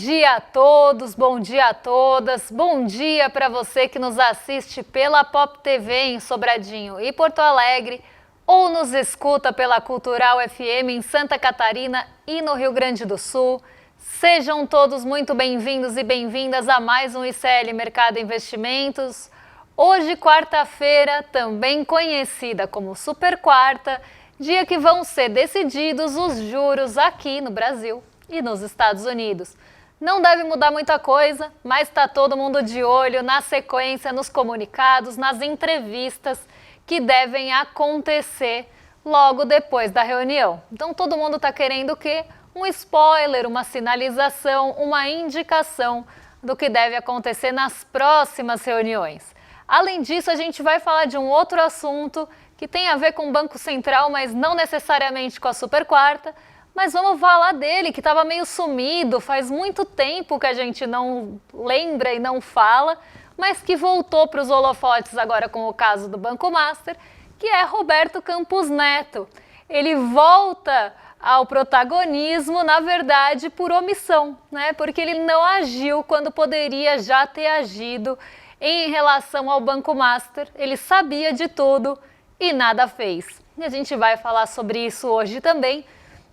dia a todos, bom dia a todas, bom dia para você que nos assiste pela Pop TV em Sobradinho e Porto Alegre ou nos escuta pela Cultural FM em Santa Catarina e no Rio Grande do Sul. Sejam todos muito bem-vindos e bem-vindas a mais um ICL Mercado Investimentos. Hoje, quarta-feira, também conhecida como Super Quarta, dia que vão ser decididos os juros aqui no Brasil e nos Estados Unidos. Não deve mudar muita coisa, mas está todo mundo de olho na sequência, nos comunicados, nas entrevistas que devem acontecer logo depois da reunião. Então todo mundo está querendo o quê? Um spoiler, uma sinalização, uma indicação do que deve acontecer nas próximas reuniões. Além disso, a gente vai falar de um outro assunto que tem a ver com o Banco Central, mas não necessariamente com a Super Quarta. Mas vamos falar dele, que estava meio sumido, faz muito tempo que a gente não lembra e não fala, mas que voltou para os holofotes agora com o caso do Banco Master, que é Roberto Campos Neto. Ele volta ao protagonismo, na verdade, por omissão, né? Porque ele não agiu quando poderia já ter agido em relação ao Banco Master. Ele sabia de tudo e nada fez. E a gente vai falar sobre isso hoje também.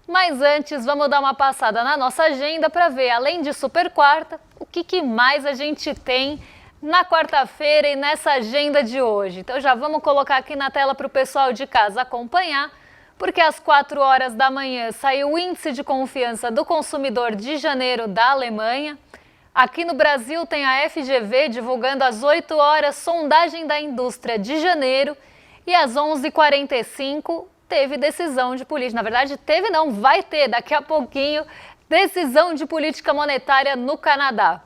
Mas antes, vamos dar uma passada na nossa agenda para ver, além de Super Quarta, o que mais a gente tem na quarta-feira e nessa agenda de hoje. Então já vamos colocar aqui na tela para o pessoal de casa acompanhar, porque às 4 horas da manhã saiu o Índice de Confiança do Consumidor de janeiro da Alemanha. Aqui no Brasil tem a FGV divulgando às 8 horas sondagem da indústria de janeiro e às 11h45 teve decisão de política, na verdade teve não, vai ter daqui a pouquinho decisão de política monetária no Canadá.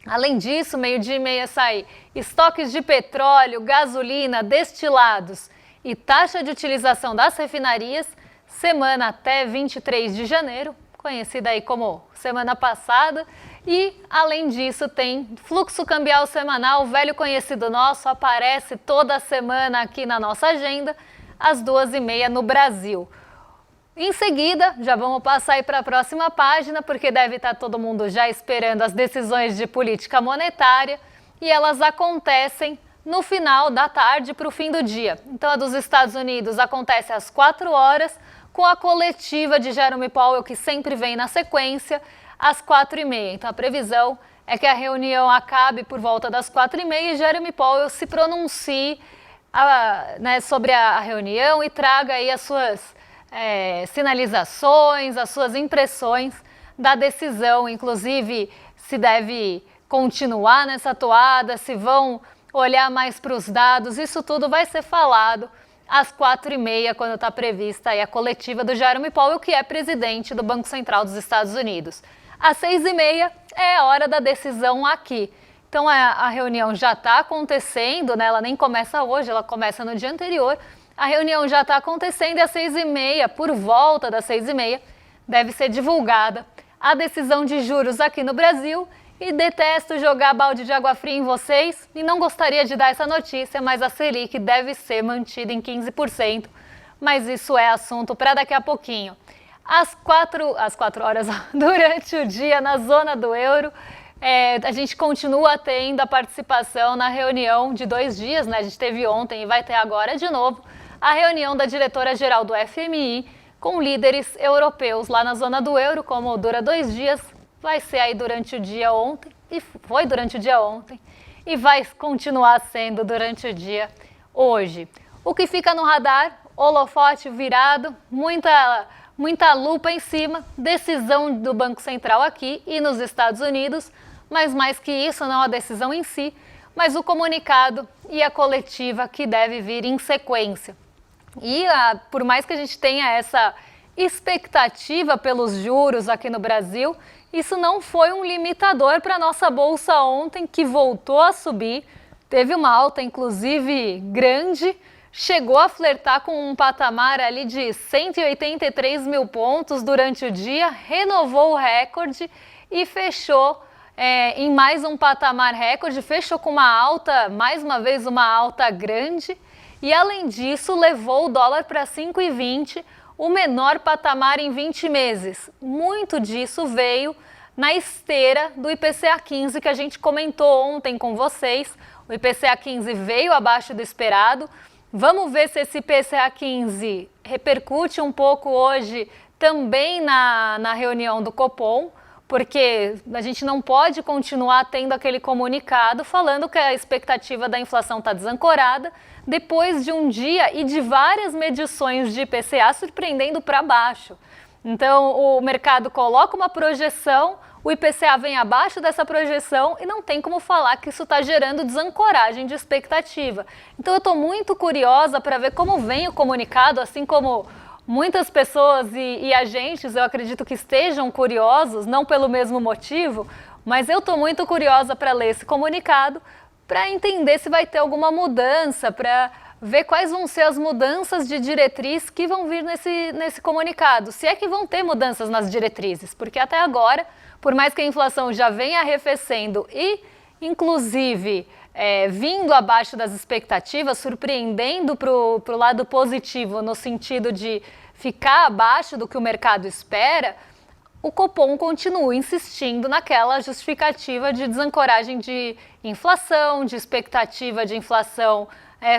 Além disso, 12h30 sai estoques de petróleo, gasolina, destilados e taxa de utilização das refinarias, semana até 23 de janeiro, conhecida aí como semana passada. E, além disso, tem fluxo cambial semanal, velho conhecido nosso, aparece toda semana aqui na nossa agenda, às 2h30 no Brasil. Em seguida, já vamos passar aí para a próxima página, porque deve estar todo mundo já esperando as decisões de política monetária e elas acontecem no final da tarde para o fim do dia. Então, a dos Estados Unidos acontece às 4 horas, com a coletiva de Jerome Powell, que sempre vem na sequência, às 4h30. Então, a previsão é que a reunião acabe por volta das 4h30 e Jerome Powell se pronuncie sobre a reunião e traga aí as suas sinalizações, as suas impressões da decisão, inclusive se deve continuar nessa toada, se vão olhar mais para os dados, isso tudo vai ser falado às 4h30, quando está prevista aí a coletiva do Jerome Powell, que é presidente do Banco Central dos Estados Unidos. Às 6h30 é a hora da decisão aqui. Então a reunião já está acontecendo, né? Ela nem começa hoje, ela começa no dia anterior. A reunião já está acontecendo e às 6h30, por volta das 6h30, deve ser divulgada a decisão de juros aqui no Brasil. E detesto jogar balde de água fria em vocês e não gostaria de dar essa notícia, mas a Selic deve ser mantida em 15%. Mas isso é assunto para daqui a pouquinho. Às 4 horas, durante o dia, na zona do euro, a gente continua tendo a participação na reunião de 2 dias, né? A gente teve ontem e vai ter agora de novo a reunião da diretora-geral do FMI com líderes europeus lá na zona do euro. Como dura 2 dias, vai ser aí durante o dia ontem, e foi durante o dia ontem, e vai continuar sendo durante o dia hoje. O que fica no radar, holofote virado, muita lupa em cima, decisão do Banco Central aqui e nos Estados Unidos, mas mais que isso, não a decisão em si, mas o comunicado e a coletiva que deve vir em sequência. E por mais que a gente tenha essa expectativa pelos juros aqui no Brasil, isso não foi um limitador para a nossa bolsa ontem, que voltou a subir, teve uma alta inclusive grande, chegou a flertar com um patamar ali de 183 mil pontos durante o dia, renovou o recorde e fechou em mais um patamar recorde, fechou com uma alta, mais uma vez uma alta grande, e além disso levou o dólar para 5,20, o menor patamar em 20 meses. Muito disso veio na esteira do IPCA 15 que a gente comentou ontem com vocês. O IPCA 15 veio abaixo do esperado. Vamos ver se esse IPCA 15 repercute um pouco hoje também na reunião do Copom, porque a gente não pode continuar tendo aquele comunicado falando que a expectativa da inflação está desancorada depois de um dia e de várias medições de IPCA surpreendendo para baixo. Então, o mercado coloca uma projeção, o IPCA vem abaixo dessa projeção e não tem como falar que isso está gerando desancoragem de expectativa. Então, eu estou muito curiosa para ver como vem o comunicado, assim como muitas pessoas e agentes, eu acredito que estejam curiosos, não pelo mesmo motivo, mas eu estou muito curiosa para ler esse comunicado, para entender se vai ter alguma mudança, para ver quais vão ser as mudanças de diretriz que vão vir nesse comunicado. Se é que vão ter mudanças nas diretrizes, porque até agora, por mais que a inflação já venha arrefecendo e, inclusive, vindo abaixo das expectativas, surpreendendo para o lado positivo, no sentido de ficar abaixo do que o mercado espera, o Copom continua insistindo naquela justificativa de desancoragem de inflação, de expectativa de inflação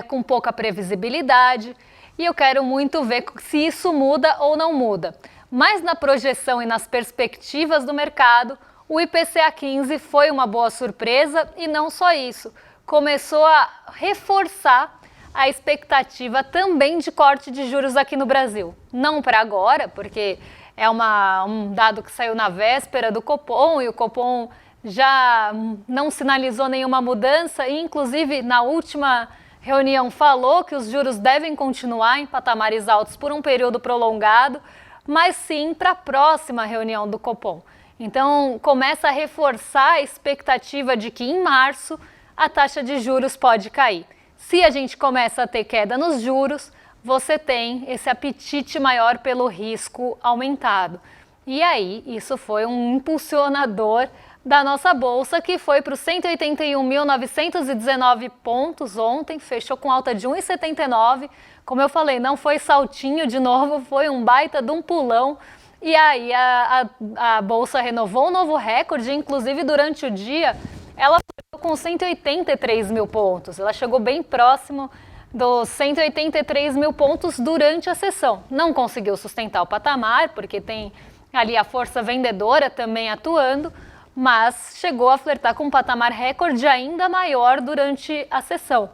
com pouca previsibilidade. E eu quero muito ver se isso muda ou não muda. Mas na projeção e nas perspectivas do mercado, o IPCA 15 foi uma boa surpresa e não só isso. Começou a reforçar a expectativa também de corte de juros aqui no Brasil. Não para agora, porque é um dado que saiu na véspera do Copom e o Copom já não sinalizou nenhuma mudança e, inclusive, na última reunião falou que os juros devem continuar em patamares altos por um período prolongado, mas sim para a próxima reunião do Copom. Então, começa a reforçar a expectativa de que em março a taxa de juros pode cair. Se a gente começa a ter queda nos juros, você tem esse apetite maior pelo risco aumentado. E aí, isso foi um impulsionador da nossa bolsa, que foi para os 181.919 pontos ontem, fechou com alta de 1,79. Como eu falei, não foi saltinho de novo, foi um baita de um pulão. E aí a bolsa renovou um novo recorde, inclusive durante o dia ela ficou com 183 mil pontos. Ela chegou bem próximo dos 183 mil pontos durante a sessão. Não conseguiu sustentar o patamar, porque tem ali a força vendedora também atuando, mas chegou a flertar com um patamar recorde ainda maior durante a sessão.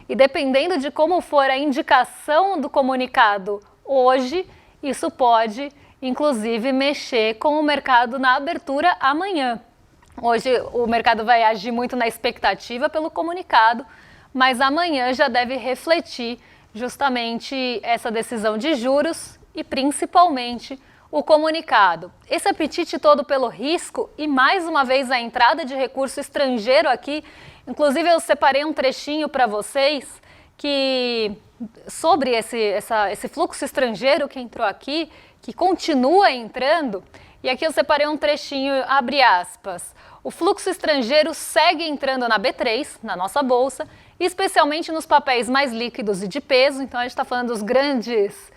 E dependendo de como for a indicação do comunicado hoje, isso pode, inclusive, mexer com o mercado na abertura amanhã. Hoje o mercado vai agir muito na expectativa pelo comunicado, mas amanhã já deve refletir justamente essa decisão de juros e principalmente o comunicado. Esse apetite todo pelo risco e mais uma vez a entrada de recurso estrangeiro aqui, inclusive eu separei um trechinho para vocês sobre esse fluxo estrangeiro que entrou aqui, que continua entrando, e aqui eu separei um trechinho, abre aspas. O fluxo estrangeiro segue entrando na B3, na nossa bolsa, especialmente nos papéis mais líquidos e de peso. Então a gente está falando das grandes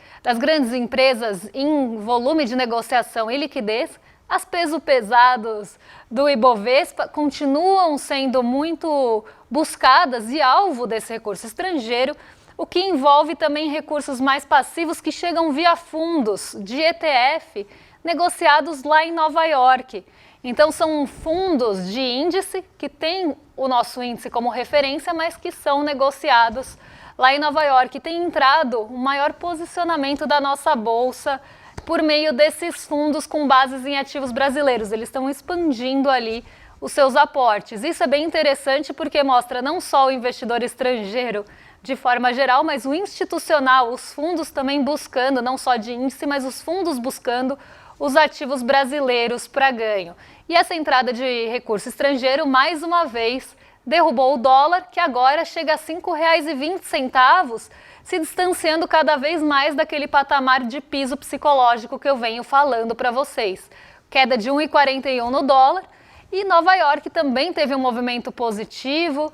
empresas em volume de negociação e liquidez. As pesos pesados do Ibovespa continuam sendo muito buscadas e alvo desse recurso estrangeiro, o que envolve também recursos mais passivos que chegam via fundos de ETF negociados lá em Nova York. Então são fundos de índice que têm o nosso índice como referência, mas que são negociados lá em Nova York. Tem entrado o maior posicionamento da nossa bolsa por meio desses fundos com bases em ativos brasileiros. Eles estão expandindo ali os seus aportes. Isso é bem interessante porque mostra não só o investidor estrangeiro de forma geral, mas o institucional, os fundos também buscando, não só de índice, mas os fundos buscando os ativos brasileiros para ganho. E essa entrada de recurso estrangeiro, mais uma vez, derrubou o dólar, que agora chega a R$ 5,20, se distanciando cada vez mais daquele patamar de piso psicológico que eu venho falando para vocês. Queda de 1,41 no dólar. E Nova York também teve um movimento positivo,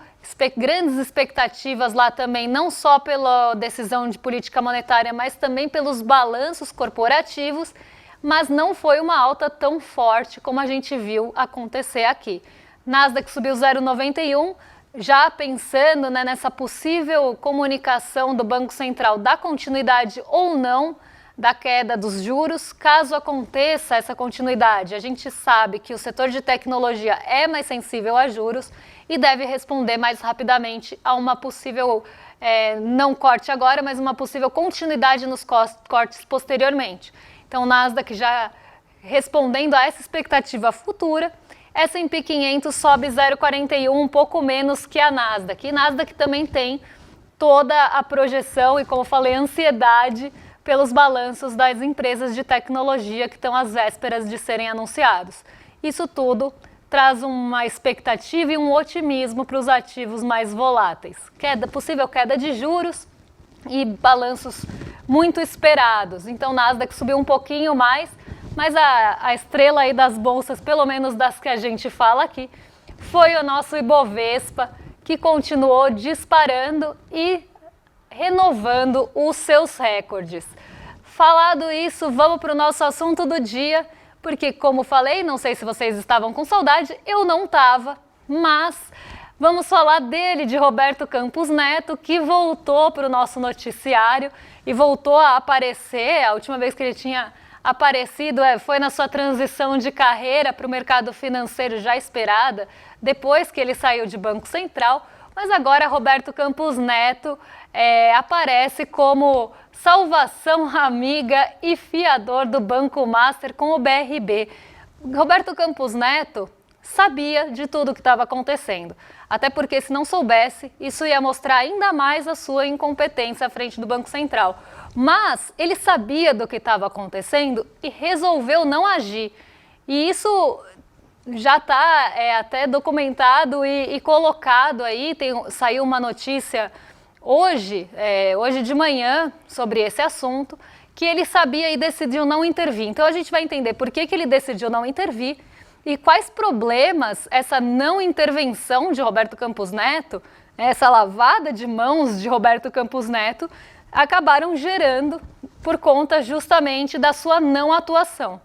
grandes expectativas lá também, não só pela decisão de política monetária, mas também pelos balanços corporativos. mas não foi uma alta tão forte como a gente viu acontecer aqui. Nasdaq subiu 0,91, já pensando, né, nessa possível comunicação do Banco Central da continuidade ou não da queda dos juros. Caso aconteça essa continuidade, a gente sabe que o setor de tecnologia é mais sensível a juros e deve responder mais rapidamente a uma possível, não corte agora, mas uma possível continuidade nos cortes posteriormente. Então, o Nasdaq já respondendo a essa expectativa futura. S&P 500 sobe 0,41, um pouco menos que a Nasdaq. E Nasdaq também tem toda a projeção e, como eu falei, ansiedade pelos balanços das empresas de tecnologia que estão às vésperas de serem anunciados. Isso tudo traz uma expectativa e um otimismo para os ativos mais voláteis. Possível queda de juros e balanços muito esperados. Então, Nasdaq subiu um pouquinho mais, mas a estrela aí das bolsas, pelo menos das que a gente fala aqui, foi o nosso Ibovespa, que continuou disparando e renovando os seus recordes. Falado isso, vamos para o nosso assunto do dia, porque, como falei, não sei se vocês estavam com saudade, eu não estava, mas vamos falar dele, de Roberto Campos Neto, que voltou para o nosso noticiário e voltou a aparecer. A última vez que ele tinha aparecido foi na sua transição de carreira para o mercado financeiro já esperada, depois que ele saiu de Banco Central. Mas agora Roberto Campos Neto aparece como salvação amiga e fiador do Banco Master com o BRB. Roberto Campos Neto sabia de tudo o que estava acontecendo, até porque se não soubesse, isso ia mostrar ainda mais a sua incompetência à frente do Banco Central. Mas ele sabia do que estava acontecendo e resolveu não agir. E isso já está até documentado e colocado aí. Saiu uma notícia hoje de manhã sobre esse assunto, que ele sabia e decidiu não intervir. Então a gente vai entender por que ele decidiu não intervir e quais problemas essa não intervenção de Roberto Campos Neto, essa lavada de mãos de Roberto Campos Neto, acabaram gerando por conta justamente da sua não atuação.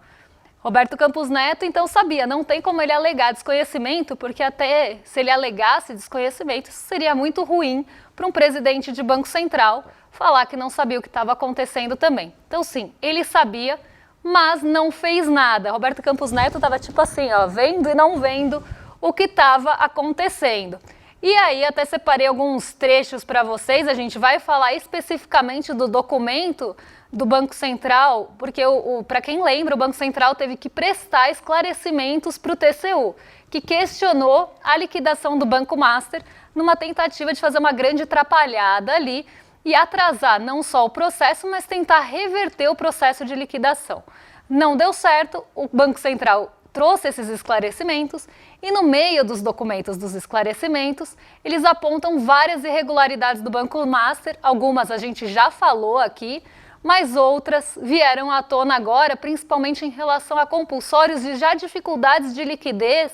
Roberto Campos Neto, então, sabia, não tem como ele alegar desconhecimento, porque até se ele alegasse desconhecimento, isso seria muito ruim para um presidente de Banco Central falar que não sabia o que estava acontecendo também. Então, sim, ele sabia, mas não fez nada. Roberto Campos Neto estava tipo assim, vendo e não vendo o que estava acontecendo. E aí até separei alguns trechos para vocês, a gente vai falar especificamente do documento do Banco Central, porque para quem lembra, o Banco Central teve que prestar esclarecimentos para o TCU, que questionou a liquidação do Banco Master numa tentativa de fazer uma grande atrapalhada ali e atrasar não só o processo, mas tentar reverter o processo de liquidação. Não deu certo, o Banco Central trouxe esses esclarecimentos e no meio dos documentos dos esclarecimentos, eles apontam várias irregularidades do Banco Master, algumas a gente já falou aqui, mas outras vieram à tona agora, principalmente em relação a compulsórios e já dificuldades de liquidez,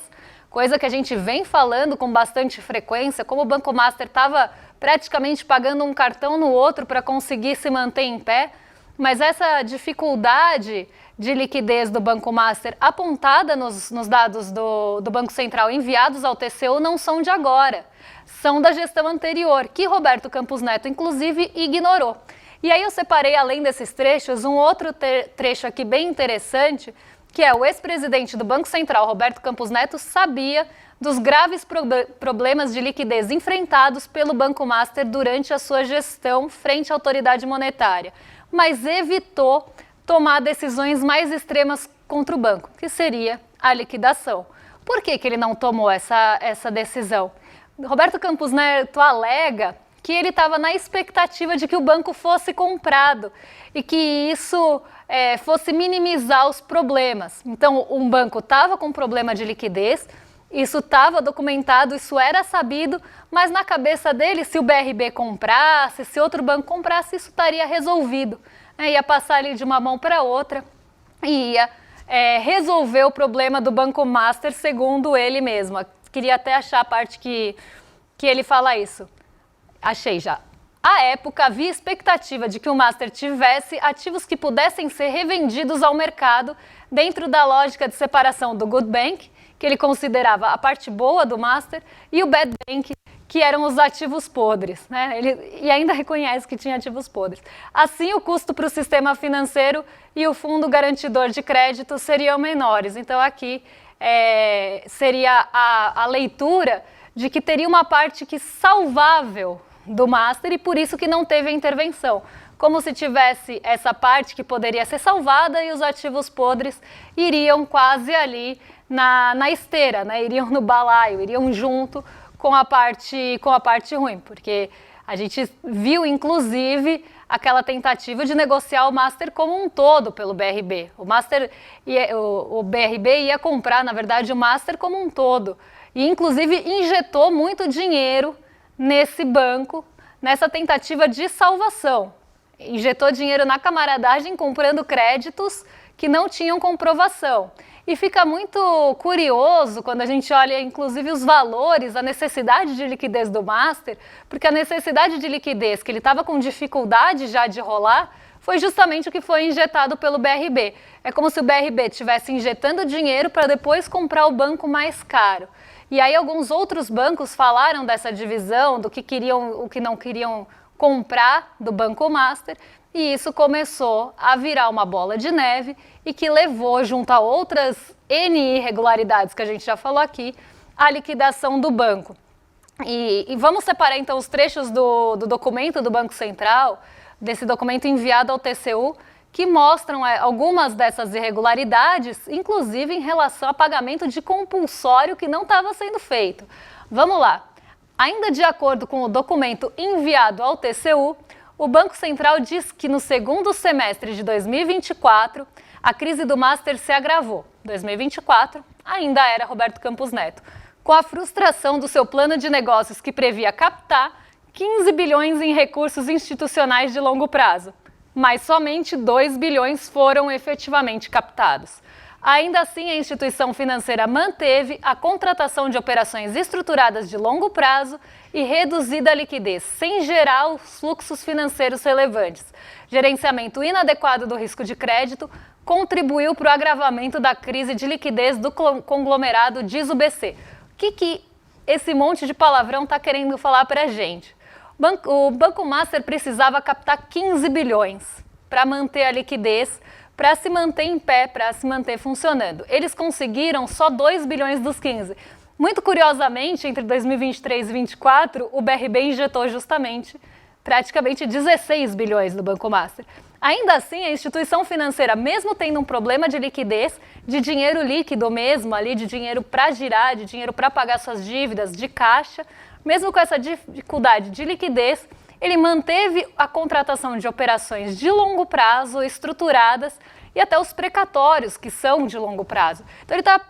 coisa que a gente vem falando com bastante frequência, como o Banco Master estava praticamente pagando um cartão no outro para conseguir se manter em pé, mas essa dificuldade de liquidez do Banco Master apontada nos dados do Banco Central enviados ao TCU não são de agora, são da gestão anterior, que Roberto Campos Neto, inclusive, ignorou. E aí eu separei, além desses trechos, um outro trecho aqui bem interessante, que é o ex-presidente do Banco Central, Roberto Campos Neto, sabia dos graves problemas de liquidez enfrentados pelo Banco Master durante a sua gestão frente à autoridade monetária, mas evitou tomar decisões mais extremas contra o banco, que seria a liquidação. Por que ele não tomou essa decisão? Roberto Campos Neto alega que ele estava na expectativa de que o banco fosse comprado e que isso fosse minimizar os problemas. Então, um banco estava com problema de liquidez, isso estava documentado, isso era sabido, mas na cabeça dele, se o BRB comprasse, se outro banco comprasse, isso estaria resolvido. Ia passar ali de uma mão para outra e ia resolver o problema do Banco Master, segundo ele mesmo. Queria até achar a parte que ele fala isso. Achei já. À época, havia expectativa de que o Master tivesse ativos que pudessem ser revendidos ao mercado dentro da lógica de separação do Good Bank, que ele considerava a parte boa do Master, e o Bad Bank, que eram os ativos podres, né? E ainda reconhece que tinha ativos podres. Assim, o custo para o sistema financeiro e o fundo garantidor de crédito seriam menores. Então, aqui seria a leitura de que teria uma parte que salvável do Master e por isso que não teve a intervenção. Como se tivesse essa parte que poderia ser salvada e os ativos podres iriam quase ali na esteira, né? Iriam no balaio, iriam junto com a parte ruim, porque a gente viu, inclusive, aquela tentativa de negociar o Master como um todo pelo BRB. O BRB ia comprar, na verdade, o Master como um todo e, inclusive, injetou muito dinheiro nesse banco, nessa tentativa de salvação. Injetou dinheiro na camaradagem comprando créditos que não tinham comprovação. E fica muito curioso quando a gente olha, inclusive, os valores, a necessidade de liquidez do Master, porque a necessidade de liquidez, que ele estava com dificuldade já de rolar, foi justamente o que foi injetado pelo BRB. É como se o BRB estivesse injetando dinheiro para depois comprar o banco mais caro. E aí alguns outros bancos falaram dessa divisão, do que queriam, o que não queriam comprar do Banco Master, e isso começou a virar uma bola de neve e que levou, junto a outras N irregularidades que a gente já falou aqui, à liquidação do banco. E vamos separar então os trechos do documento do Banco Central, desse documento enviado ao TCU, que mostram algumas dessas irregularidades, inclusive em relação a pagamento de compulsório que não estava sendo feito. Vamos lá. Ainda de acordo com o documento enviado ao TCU, o Banco Central diz que no segundo semestre de 2024, a crise do Master se agravou. 2024 ainda era Roberto Campos Neto, com a frustração do seu plano de negócios que previa captar 15 bilhões em recursos institucionais de longo prazo, mas somente 2 bilhões foram efetivamente captados. Ainda assim, a instituição financeira manteve a contratação de operações estruturadas de longo prazo e reduzida liquidez, sem gerar os fluxos financeiros relevantes. Gerenciamento inadequado do risco de crédito contribuiu para o agravamento da crise de liquidez do conglomerado, diz o BC. O que esse monte de palavrão está querendo falar para a gente? O Banco Master precisava captar 15 bilhões para manter a liquidez, para se manter em pé, para se manter funcionando. Eles conseguiram só 2 bilhões dos 15. Muito curiosamente, entre 2023 e 2024, o BRB injetou justamente praticamente 16 bilhões no Banco Master. Ainda assim, a instituição financeira, mesmo tendo um problema de liquidez, de dinheiro líquido mesmo, ali, de dinheiro para girar, de dinheiro para pagar suas dívidas, de caixa, mesmo com essa dificuldade de liquidez, ele manteve a contratação de operações de longo prazo, estruturadas, e até os precatórios, que são de longo prazo. Então ele está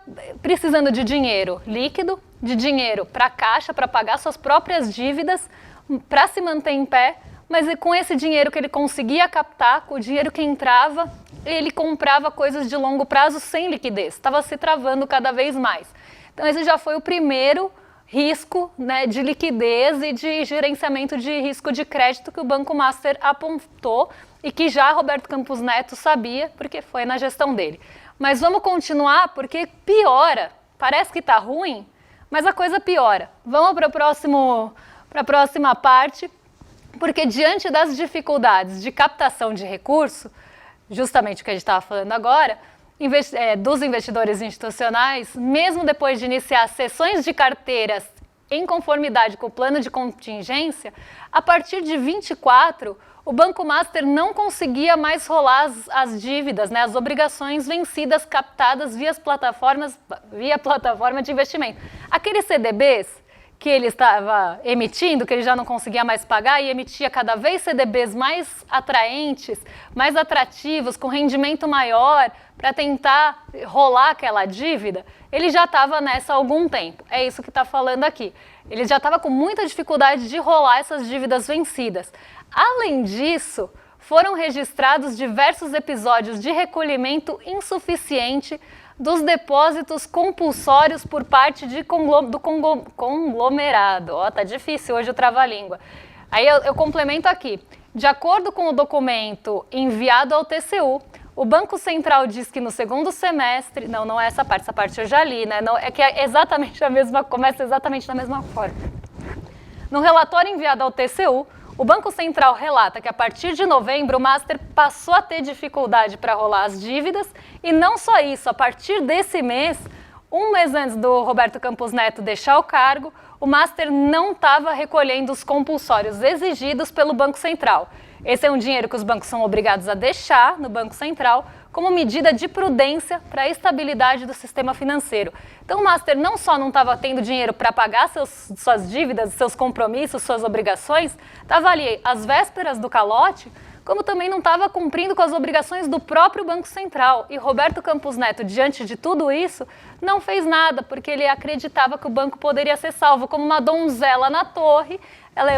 precisando de dinheiro líquido, de dinheiro para caixa, para pagar suas próprias dívidas, para se manter em pé, mas com esse dinheiro que ele conseguia captar, com o dinheiro que entrava, ele comprava coisas de longo prazo sem liquidez, estava se travando cada vez mais. Então esse já foi o primeiro risco, né, de liquidez e de gerenciamento de risco de crédito que o Banco Master apontou e que já Roberto Campos Neto sabia, porque foi na gestão dele. Mas vamos continuar, porque piora. Parece que está ruim, mas a coisa piora. Vamos para a próxima parte, porque diante das dificuldades de captação de recurso, justamente o que a gente estava falando agora, dos investidores institucionais, mesmo depois de iniciar sessões de carteiras em conformidade com o plano de contingência, a partir de 24, o Banco Master não conseguia mais rolar as dívidas, né, as obrigações vencidas captadas via plataforma de investimento. Aqueles CDBs que ele estava emitindo, que ele já não conseguia mais pagar e emitia cada vez CDBs mais atraentes, mais atrativos, com rendimento maior, para tentar rolar aquela dívida, ele já estava nessa há algum tempo. É isso que está falando aqui. Ele já estava com muita dificuldade de rolar essas dívidas vencidas. Além disso, foram registrados diversos episódios de recolhimento insuficiente dos depósitos compulsórios por parte do conglomerado. Ó, tá difícil hoje o trava-língua. Aí eu complemento aqui. De acordo com o documento enviado ao TCU, o Banco Central diz que no segundo semestre... Não é essa parte eu já li, né? Não, é que é exatamente a mesma, começa exatamente da mesma forma. No relatório enviado ao TCU, o Banco Central relata que a partir de novembro o Master passou a ter dificuldade para rolar as dívidas e não só isso, a partir desse mês, um mês antes do Roberto Campos Neto deixar o cargo, o Master não estava recolhendo os compulsórios exigidos pelo Banco Central. Esse é um dinheiro que os bancos são obrigados a deixar no Banco Central como medida de prudência para a estabilidade do sistema financeiro. Então o Master não só não estava tendo dinheiro para pagar suas dívidas, seus compromissos, suas obrigações, estava ali às vésperas do calote, como também não estava cumprindo com as obrigações do próprio Banco Central. E Roberto Campos Neto, diante de tudo isso, não fez nada, porque ele acreditava que o banco poderia ser salvo como uma donzela na torre,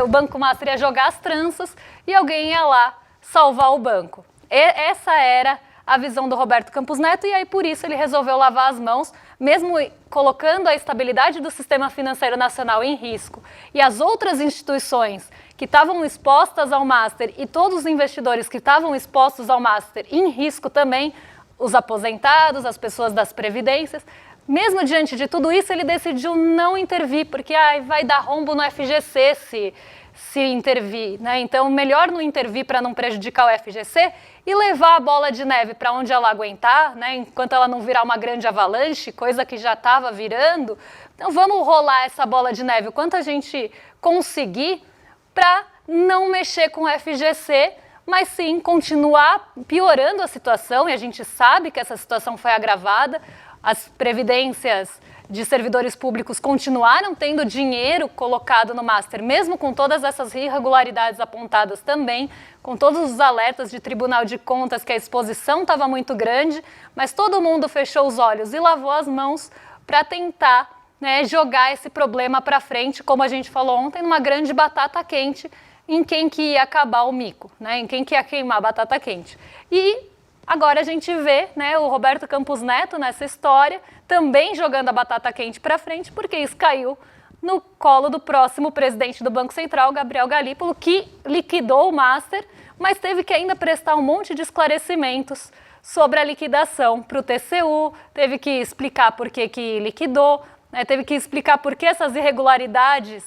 o Banco Master ia jogar as tranças e alguém ia lá salvar o banco. Essa era a visão do Roberto Campos Neto, e aí por isso ele resolveu lavar as mãos, mesmo colocando a estabilidade do sistema financeiro nacional em risco. E as outras instituições que estavam expostas ao Master e todos os investidores que estavam expostos ao Master em risco também, os aposentados, as pessoas das previdências, mesmo diante de tudo isso, ele decidiu não intervir, porque vai dar rombo no FGC se intervir, né? Então, melhor não intervir para não prejudicar o FGC e levar a bola de neve para onde ela aguentar, né? Enquanto ela não virar uma grande avalanche, coisa que já estava virando. Então, vamos rolar essa bola de neve o quanto a gente conseguir para não mexer com o FGC, mas sim continuar piorando a situação, e a gente sabe que essa situação foi agravada. As previdências de servidores públicos continuaram tendo dinheiro colocado no Master, mesmo com todas essas irregularidades apontadas também, com todos os alertas de Tribunal de Contas que a exposição estava muito grande, mas todo mundo fechou os olhos e lavou as mãos para tentar, né, jogar esse problema para frente, como a gente falou ontem, numa grande batata quente, em quem que ia acabar o mico, né, em quem que ia queimar a batata quente. E agora a gente vê, né, o Roberto Campos Neto nessa história também jogando a batata quente para frente, porque isso caiu no colo do próximo presidente do Banco Central, Gabriel Galípolo, que liquidou o Master, mas teve que ainda prestar um monte de esclarecimentos sobre a liquidação para o TCU, teve que explicar por que liquidou, né, teve que explicar por que essas irregularidades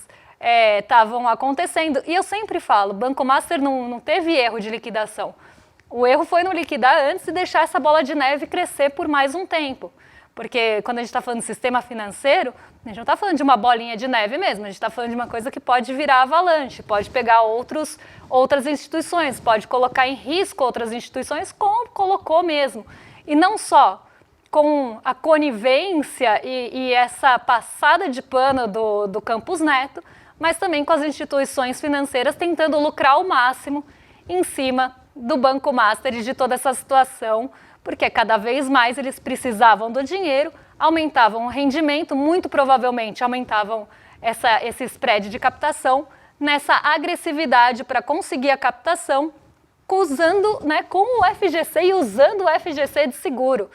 estavam acontecendo. E eu sempre falo, o Banco Master não teve erro de liquidação. O erro foi não liquidar antes e deixar essa bola de neve crescer por mais um tempo. Porque quando a gente está falando de sistema financeiro, a gente não está falando de uma bolinha de neve mesmo, a gente está falando de uma coisa que pode virar avalanche, pode pegar outras instituições, pode colocar em risco outras instituições, como colocou mesmo. E não só com a conivência e essa passada de pano do Campos Neto, mas também com as instituições financeiras tentando lucrar ao máximo em cima do Banco Master e de toda essa situação, porque cada vez mais eles precisavam do dinheiro, aumentavam o rendimento, muito provavelmente aumentavam esse spread de captação, nessa agressividade para conseguir a captação, usando, né, com o FGC e usando o FGC de seguro.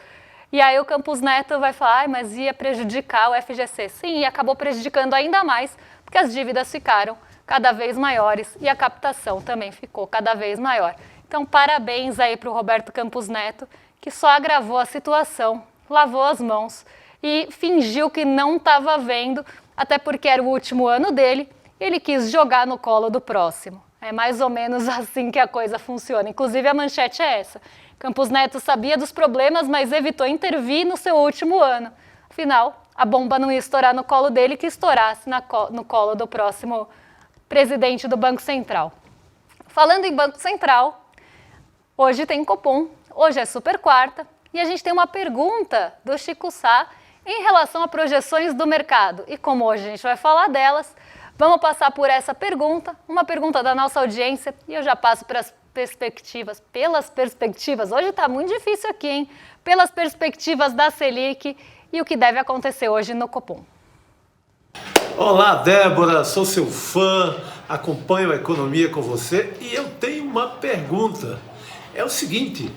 E aí o Campos Neto vai falar, mas ia prejudicar o FGC. Sim, e acabou prejudicando ainda mais, porque as dívidas ficaram cada vez maiores e a captação também ficou cada vez maior. Então, parabéns aí para o Roberto Campos Neto, que só agravou a situação, lavou as mãos e fingiu que não estava vendo, até porque era o último ano dele, e ele quis jogar no colo do próximo. É mais ou menos assim que a coisa funciona. Inclusive, a manchete é essa. Campos Neto sabia dos problemas, mas evitou intervir no seu último ano. Afinal, a bomba não ia estourar no colo dele, que estourasse no colo do próximo presidente do Banco Central. Falando em Banco Central, hoje tem Copom, hoje é super quarta, e a gente tem uma pergunta do Chico Sá em relação a projeções do mercado. E como hoje a gente vai falar delas, vamos passar por essa pergunta, uma pergunta da nossa audiência, e eu já passo para as perspectivas, hoje está muito difícil aqui, hein? Pelas perspectivas da Selic e o que deve acontecer hoje no Copom. Olá, Débora, sou seu fã, acompanho a economia com você e eu tenho uma pergunta. É o seguinte,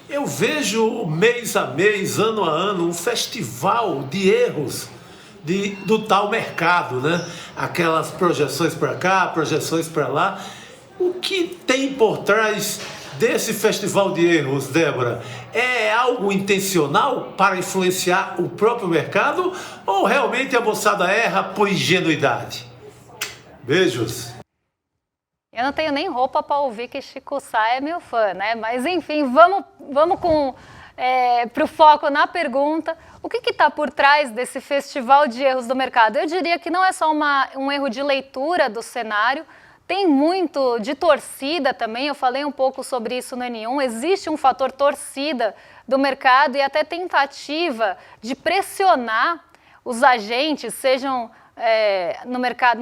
eu vejo mês a mês, ano a ano, um festival de erros do tal mercado, né? Aquelas projeções para cá, projeções para lá. O que tem por trás desse festival de erros, Débora? É algo intencional para influenciar o próprio mercado ou realmente a moçada erra por ingenuidade? Beijos! Eu não tenho nem roupa para ouvir que Chico Sá é meu fã, né? Mas enfim, vamos para o foco na pergunta. O que está por trás desse festival de erros do mercado? Eu diria que não é só um erro de leitura do cenário, tem muito de torcida também, eu falei um pouco sobre isso no N1, existe um fator torcida do mercado e até tentativa de pressionar os agentes, sejam no mercado,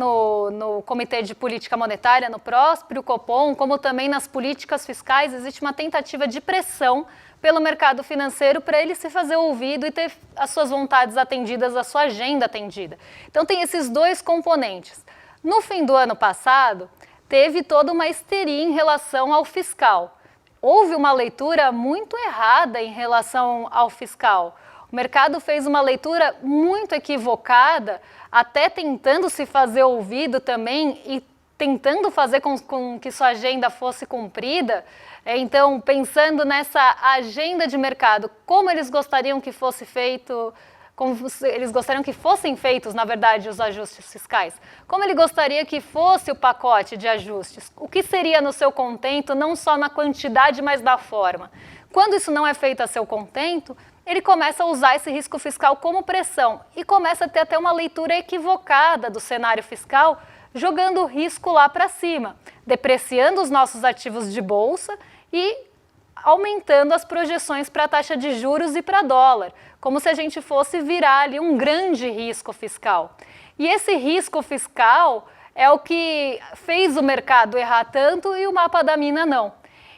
no Comitê de Política Monetária, no próprio Copom, como também nas políticas fiscais, existe uma tentativa de pressão pelo mercado financeiro para ele se fazer ouvido e ter as suas vontades atendidas, a sua agenda atendida. Então tem esses dois componentes. No fim do ano passado, teve toda uma histeria em relação ao fiscal. Houve uma leitura muito errada em relação ao fiscal. O mercado fez uma leitura muito equivocada, até tentando se fazer ouvido também e tentando fazer com que sua agenda fosse cumprida. Então, pensando nessa agenda de mercado, como eles gostariam que fosse feito, como eles gostariam que fossem feitos, na verdade, os ajustes fiscais. Como ele gostaria que fosse o pacote de ajustes. O que seria no seu contento, não só na quantidade, mas da forma. Quando isso não é feito a seu contento, ele começa a usar esse risco fiscal como pressão e começa a ter até uma leitura equivocada do cenário fiscal, jogando o risco lá para cima, depreciando os nossos ativos de bolsa e aumentando as projeções para a taxa de juros e para dólar, como se a gente fosse virar ali um grande risco fiscal. E esse risco fiscal é o que fez o mercado errar tanto e o mapa da mina não.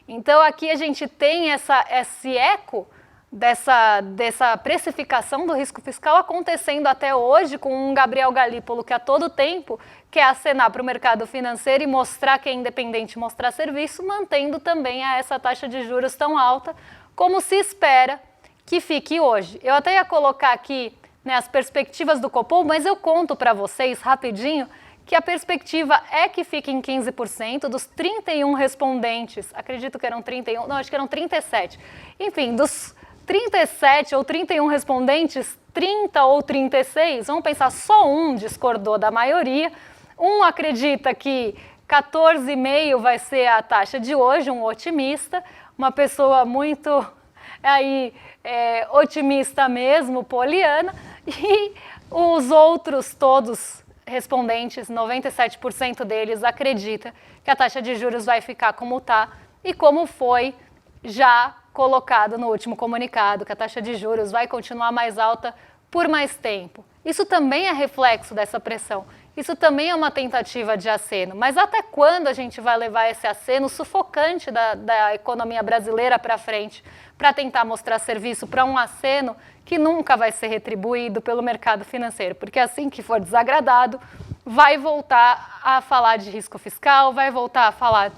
Então aqui a gente tem esse eco dessa precificação do risco fiscal acontecendo até hoje com um Gabriel Galípolo que a todo tempo quer acenar para o mercado financeiro e mostrar que é independente, mostrar serviço, mantendo também essa taxa de juros tão alta como se espera que fique hoje. Eu até ia colocar aqui, né, as perspectivas do Copom, mas eu conto para vocês rapidinho que a perspectiva é que fique em 15% dos 31 respondentes, acredito que eram 31, não, acho que eram 37, enfim, dos 37 ou 31 respondentes, 30 ou 36, vamos pensar, só um discordou da maioria, um acredita que 14,5 vai ser a taxa de hoje, um otimista, uma pessoa muito otimista mesmo, poliana, e os outros todos respondentes, 97% deles acredita que a taxa de juros vai ficar como está e como foi já colocado no último comunicado, que a taxa de juros vai continuar mais alta por mais tempo. Isso também é reflexo dessa pressão. Isso também é uma tentativa de aceno. Mas até quando a gente vai levar esse aceno sufocante da economia brasileira para frente, para tentar mostrar serviço para um aceno que nunca vai ser retribuído pelo mercado financeiro? Porque assim que for desagradado, vai voltar a falar de risco fiscal, vai voltar a falar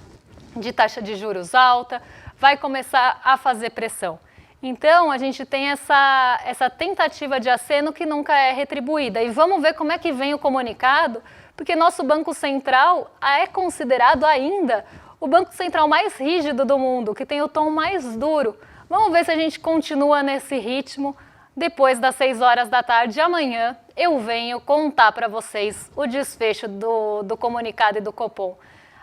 de taxa de juros alta, vai começar a fazer pressão. Então, a gente tem essa tentativa de aceno que nunca é retribuída. E vamos ver como é que vem o comunicado, porque nosso Banco Central é considerado ainda o Banco Central mais rígido do mundo, que tem o tom mais duro. Vamos ver se a gente continua nesse ritmo. Depois das 6 horas da tarde, amanhã, eu venho contar para vocês o desfecho do comunicado e do Copom.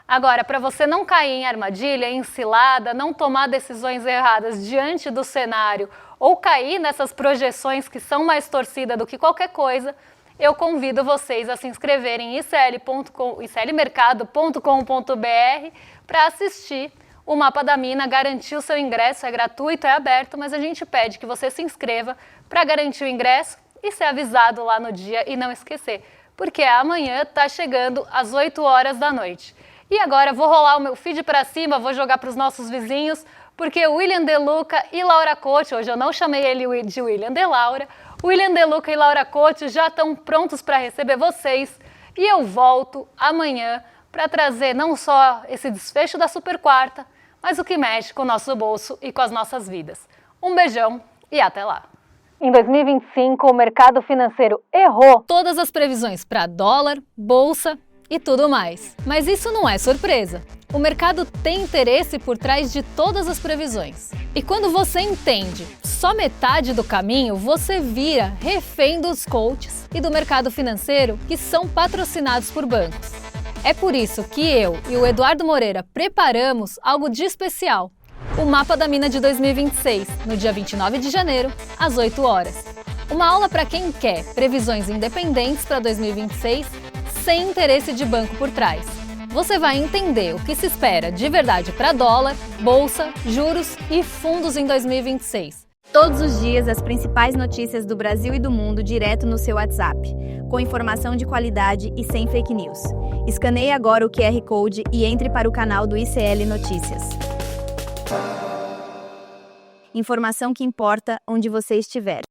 Agora, para você não cair em armadilha, em cilada, não tomar decisões erradas diante do cenário ou cair nessas projeções que são mais torcidas do que qualquer coisa, eu convido vocês a se inscreverem em iclmercado.com.br para assistir o Mapa da Mina, garantir o seu ingresso, é gratuito, é aberto, mas a gente pede que você se inscreva para garantir o ingresso e ser avisado lá no dia e não esquecer, porque amanhã está chegando às 8 horas da noite. E agora vou rolar o meu feed para cima, vou jogar para os nossos vizinhos, porque William De Luca e Laura Coach, hoje eu não chamei ele de William De Laura, William De Luca e Laura Coach já estão prontos para receber vocês e eu volto amanhã para trazer não só esse desfecho da Super Quarta, mas o que mexe com o nosso bolso e com as nossas vidas. Um beijão e até lá! Em 2025, o mercado financeiro errou todas as previsões para dólar, bolsa e tudo mais. Mas isso não é surpresa. O mercado tem interesse por trás de todas as previsões. E quando você entende só metade do caminho, você vira refém dos coaches e do mercado financeiro que são patrocinados por bancos. É por isso que eu e o Eduardo Moreira preparamos algo de especial. O Mapa da Mina de 2026, no dia 29 de janeiro, às 8 horas. Uma aula para quem quer previsões independentes para 2026, sem interesse de banco por trás. Você vai entender o que se espera de verdade para dólar, bolsa, juros e fundos em 2026. Todos os dias, as principais notícias do Brasil e do mundo direto no seu WhatsApp, com informação de qualidade e sem fake news. Escaneie agora o QR Code e entre para o canal do ICL Notícias. Informação que importa onde você estiver.